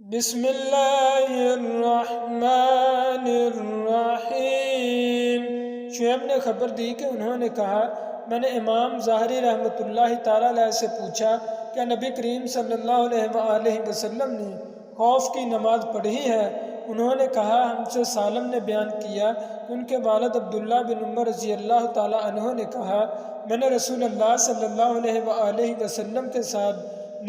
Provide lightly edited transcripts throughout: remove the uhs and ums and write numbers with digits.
بسم اللہ الرحمن الرحیم۔ شعیب نے خبر دی کہ انہوں نے کہا، میں نے امام ظاہری رحمۃ اللہ تعالیٰ علیہ سے پوچھا کہ نبی کریم صلی اللہ علیہ وآلہ وسلم نے خوف کی نماز پڑھی ہے؟ انہوں نے کہا، ہم سے سالم نے بیان کیا کہ ان کے والد عبداللہ بن عمر رضی اللہ تعالیٰ عنہ نے کہا، میں نے رسول اللہ صلی اللہ علیہ وآلہ وسلم کے ساتھ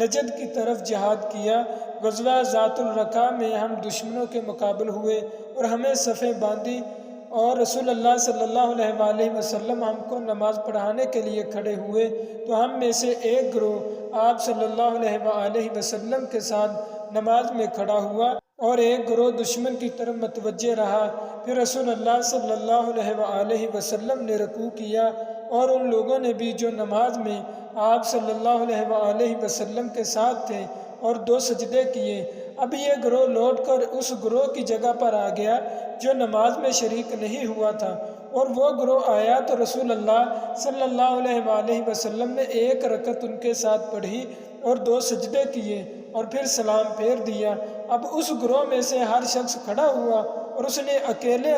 نجد کی طرف جہاد کیا۔ غزوہ ذات الرقاع میں ہم دشمنوں کے مقابل ہوئے اور ہمیں صفیں باندھی، اور رسول اللہ صلی اللہ علیہ وآلہ وسلم ہم کو نماز پڑھانے کے لیے کھڑے ہوئے تو ہم میں سے ایک گروہ آپ صلی اللہ علیہ وآلہ وسلم کے ساتھ نماز میں کھڑا ہوا اور ایک گروہ دشمن کی طرف متوجہ رہا۔ پھر رسول اللہ صلی اللہ علیہ وآلہ وسلم نے رکوع کیا اور ان لوگوں نے بھی جو نماز میں آپ صلی اللہ علیہ وآلہ وسلم کے ساتھ تھے اور 2 سجدے کیے۔ اب یہ گروہ لوٹ کر اس گروہ کی جگہ پر آ گیا جو نماز میں شریک نہیں ہوا تھا، اور وہ گروہ آیا تو رسول اللہ صلی اللہ علیہ وآلہ وسلم نے 1 رکعت ان کے ساتھ پڑھی اور 2 سجدے کیے اور پھر سلام پھیر دیا۔ اب اس گروہ میں سے ہر شخص کھڑا ہوا اور اس نے اکیلے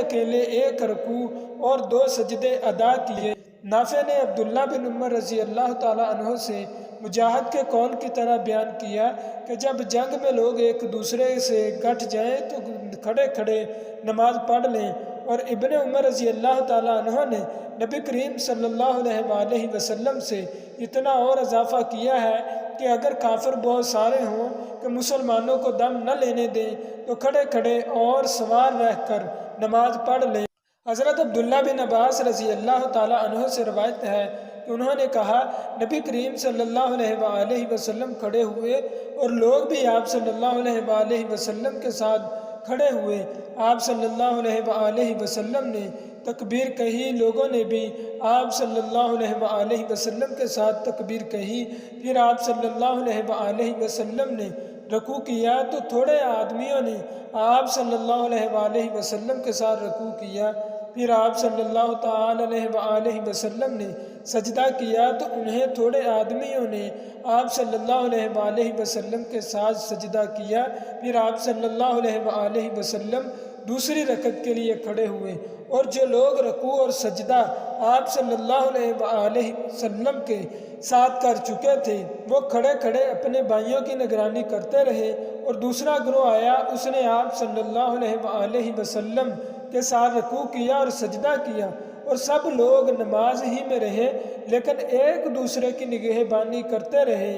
1 رکوع اور 2 سجدے ادا کیے۔ نافع نے عبداللہ بن عمر رضی اللہ تعالیٰ عنہ سے مجاہد کے قول کی طرح بیان کیا کہ جب جنگ میں لوگ ایک دوسرے سے گٹھ جائیں تو کھڑے کھڑے نماز پڑھ لیں، اور ابن عمر رضی اللہ تعالیٰ عنہ نے نبی کریم صلی اللہ علیہ وآلہ وسلم سے اتنا اور اضافہ کیا ہے کہ اگر کافر بہت سارے ہوں کہ مسلمانوں کو دم نہ لینے دیں تو کھڑے کھڑے اور سوار رہ کر نماز پڑھ لیں۔ حضرت عبداللہ بن عباس رضی اللہ تعالیٰ عنہ سے روایت ہے کہ انہوں نے کہا، نبی کریم صلی اللہ علیہ وآلہ وسلم کھڑے ہوئے اور لوگ بھی آپ صلی اللہ علیہ وآلہ وسلم کے ساتھ کھڑے ہوئے۔ آپ صلی اللہ علیہ وآلہ وسلم نے تکبیر کہی، لوگوں نے بھی آپ صلی اللہ علیہ وآلہ وسلم کے ساتھ تکبیر کہی۔ پھر آپ صلی اللہ علیہ وآلہ وسلم نے رکوع کیا تو تھوڑے آدمیوں نے آپ صلی اللہ علیہ وآلہ وسلم کے ساتھ رکوع کیا۔ پھر آپ صلی اللہ تعالی علیہ وآلہ وسلم نے سجدہ کیا تو انہیں تھوڑے آدمیوں نے آپ صلی اللہ علیہ وآلہ وسلم کے ساتھ سجدہ کیا۔ پھر آپ صلی اللہ علیہ وآلہ وسلم دوسری رکعت کے لیے کھڑے ہوئے، اور جو لوگ رکوع اور سجدہ آپ صلی اللہ علیہ وآلہ وسلم کے ساتھ کر چکے تھے وہ کھڑے کھڑے اپنے بھائیوں کی نگرانی کرتے رہے، اور دوسرا گروہ آیا، اس نے آپ صلی اللہ علیہ وآلہ وسلم کے ساتھ رکوع کیا اور سجدہ کیا، اور سب لوگ نماز ہی میں رہے لیکن ایک دوسرے کی نگہبانی کرتے رہے۔